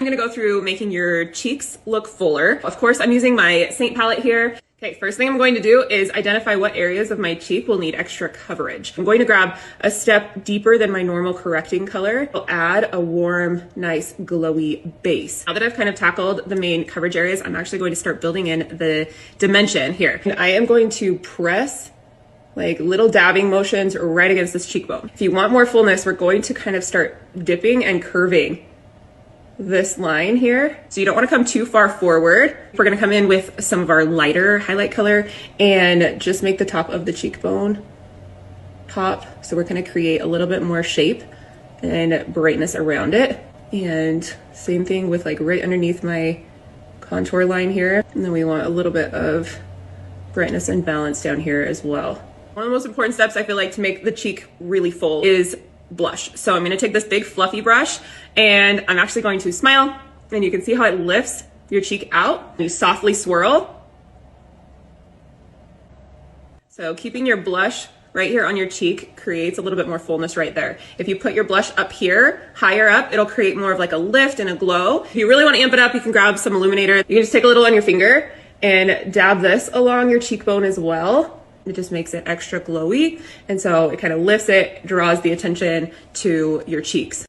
I'm gonna go through making your cheeks look fuller. Of course, I'm using my Saint palette here. Okay, first thing I'm going to do is identify what areas of my cheek will need extra coverage. I'm going to grab a step deeper than my normal correcting color. I'll add a warm, nice, glowy base. Now that I've kind of tackled the main coverage areas, I'm actually going to start building in the dimension here. And I am going to press like little dabbing motions right against this cheekbone. If you want more fullness, we're going to kind of start dipping and curving this line here. So you don't want to come too far forward. We're going to come in with some of our lighter highlight color and just make the top of the cheekbone pop. So we're going to create a little bit more shape and brightness around it. And same thing with like right underneath my contour line here. And then we want a little bit of brightness and balance down here as well. One of the most important steps I feel like to make the cheek really full is blush. So I'm going to take this big fluffy brush and I'm actually going to smile, and you can see how it lifts your cheek out. You softly swirl. So keeping your blush right here on your cheek creates a little bit more fullness right there. If you put your blush up here, higher up, it'll create more of like a lift and a glow. If you really want to amp it up, you can grab some illuminator. You can just take a little on your finger and dab this along your cheekbone as well. It just makes it extra glowy. And so it kind of lifts it, draws the attention to your cheeks.